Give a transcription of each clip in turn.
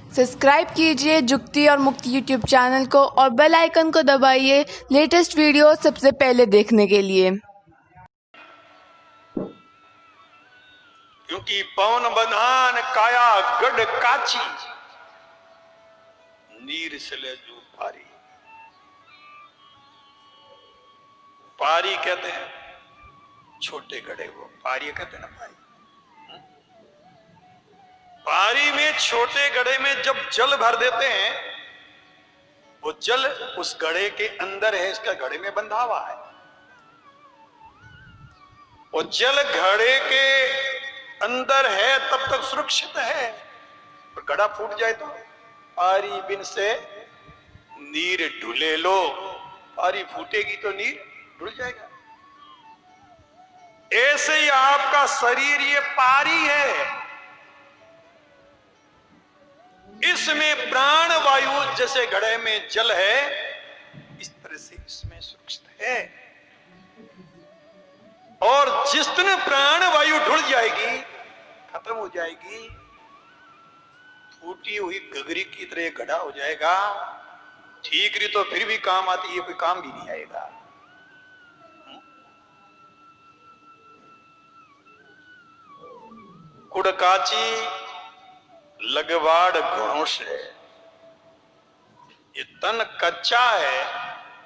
Subscribe कीजिए जुक्ति और मुक्ति यूट्यूब चैनल को और बेल आइकन को दबाइए लेटेस्ट वीडियो सबसे पहले देखने के लिए। क्योंकि पवन बंधान काया गढ़ काची, नीर सिले जो पारी। पारी कहते हैं छोटे गढ़े को, पारी कहते हैं ना पारी। पारी में छोटे गढ़े में जब जल भर देते हैं, वो जल उस गढ़े के अंदर है, इसका घड़े में बंधा हुआ है। वो जल घड़े के अंदर है तब तक सुरक्षित है, और घड़ा फूट जाए तो पारी बिन से नीर ढुले लो। पारी फूटेगी तो नीर ढुल जाएगा। ऐसे ही आपका शरीर ये पारी है, इसमें प्राण वायु जैसे घड़े में जल है, इस तरह से इसमें सुरक्षित है। और जिस दिन प्राण वायु ढुल जाएगी, खत्म हो जाएगी, फूटी हुई गगरी की तरह घड़ा हो जाएगा। ठीक रही तो फिर भी काम आती है, कोई काम भी नहीं आएगा। कुड़काची लगवाड़ गुणों से, ये तन कच्चा है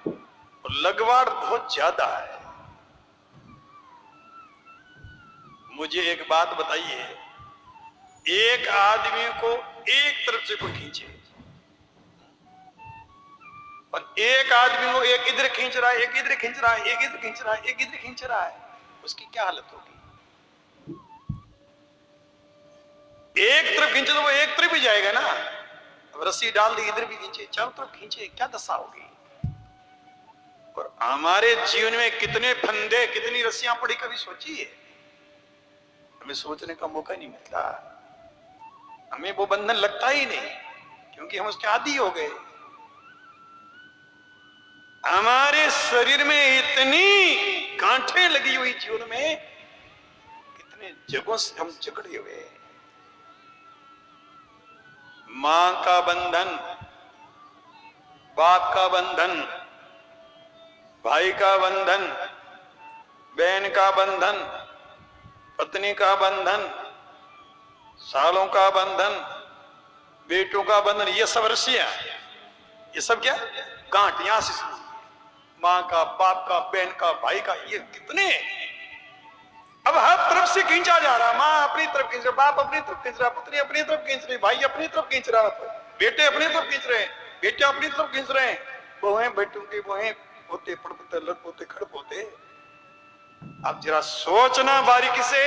और लगवाड़ बहुत ज्यादा है। मुझे एक बात बताइए, एक आदमी को एक तरफ से कोई खींचे और एक आदमी को एक इधर खींच रहा है, एक इधर खींच रहा है, एक इधर खींच रहा है, एक इधर खींच रहा है, उसकी क्या हालत होगी? एक तरफ खींचे तो वो एक तरफ ही जाएगा ना। अब रस्सी डाल दी, इधर भी खींचे, चारों तरफ खींचे, क्या दशा होगी? और हमारे जीवन में कितने फंदे, कितनी रस्सियां पड़ी, कभी सोचिए? हमें सोचने का मौका नहीं मिलता, हमें वो बंधन लगता ही नहीं, क्योंकि हम उसके आदी हो गए। हमारे शरीर में इतनी गांठें लगी हुई, जीवन में कितने जगहों से हम जकड़े हुए हैं। मां का बंधन, बाप का बंधन, भाई का बंधन, बहन का बंधन, पत्नी का बंधन, सालों का बंधन, बेटों का बंधन, ये सब रस्सियां, ये सब क्या गांठ, यहां से मां का, बाप का, बहन का, भाई का, ये कितने। अब हर तरफ से खींचा जा रहा, मां अपनी तरफ खींच रहा, बाप अपनी तरफ खींच रहा, पत्नी अपनी तरफ खींच रही, भाई अपनी तरफ खींच रहा, बेटे अपनी तरफ खींच रहे हैं, बेटे अपनी तरफ खींच रहे हैं, बहुएं बेटों की बहुएं, पोते पड़पोते, लड़पोते खड़पोते। अब जरा सोचना बारीकी से,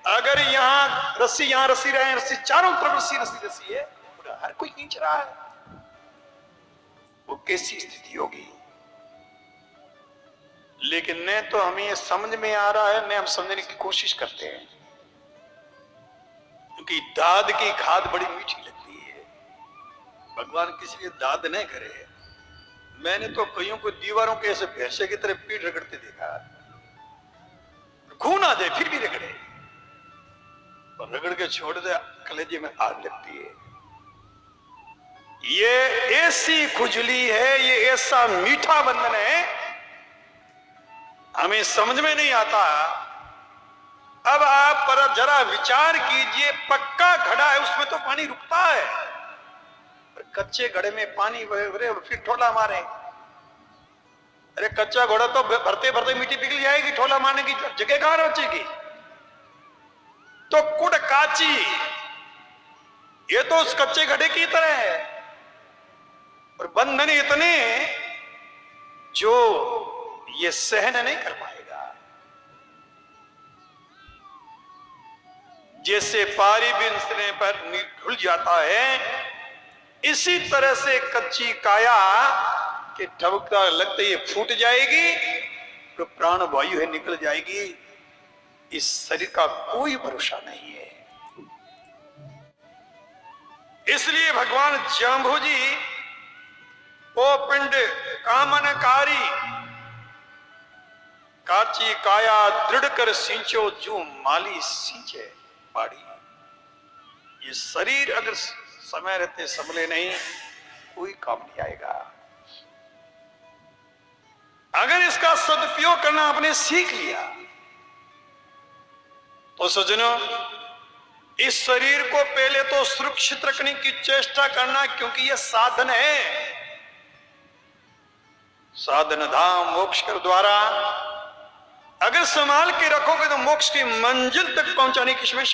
अगर यहाँ रस्सी रहे, रस्सी चारों तरफ रस्सी है, हर कोई खींच रहा है, वो कैसी स्थिति होगी? लेकिन न तो हमें ये समझ में आ रहा है, न हम समझने की कोशिश करते हैं, क्योंकि दाद की खाद बड़ी मीठी लगती है। भगवान किसी लिए दाद नहीं करे। मैंने तो कईयों को दीवारों के ऐसे भैंसे की तरह पीठ रगड़ते देखा, खून आ जाए फिर भी रगड़े, और रगड़ के छोड़ दे, कलेजे में आग लगती है। ये ऐसी खुजली है, ये ऐसा मीठा बंधन है, हमें समझ में नहीं आता। अब आप पर जरा विचार कीजिए, पक्का घड़ा है, उसमें तो पानी रुकता है, पर कच्चे घड़े में पानी भरे और फिर ठोला मारे। अरे कच्चा घोड़ा तो भरते भरते मिट्टी पिघल जाएगी, ठोला मारने की जगह कहां बचेगी? तो कुड़ काची, ये तो उस कच्चे घड़े की तरह है, और बंधन इतने जो ये सहन नहीं कर पाएगा। जैसे पारी बिनने पर ढुल जाता है, इसी तरह से कच्ची काया के ठबकता लगते ये फूट जाएगी, तो प्राण वायु है निकल जाएगी। इस शरीर का कोई भरोसा नहीं है। इसलिए भगवान जाम्बू जी, ओ पिंड कामनकारी, काची काया दृढ़ कर सींचो, जो माली सींचे पाड़ी। ये शरीर अगर समय रहते संभले नहीं, कोई काम नहीं आएगा। अगर इसका सदुपयोग करना आपने सीख लिया तो सज्जनों, इस शरीर को पहले तो सुरक्षित रखने की चेष्टा करना, क्योंकि यह साधन है। साधन धाम मोक्ष कर द्वारा अगर संभाल के रखोगे तो मोक्ष की मंजिल तक पहुंचाने की इसमें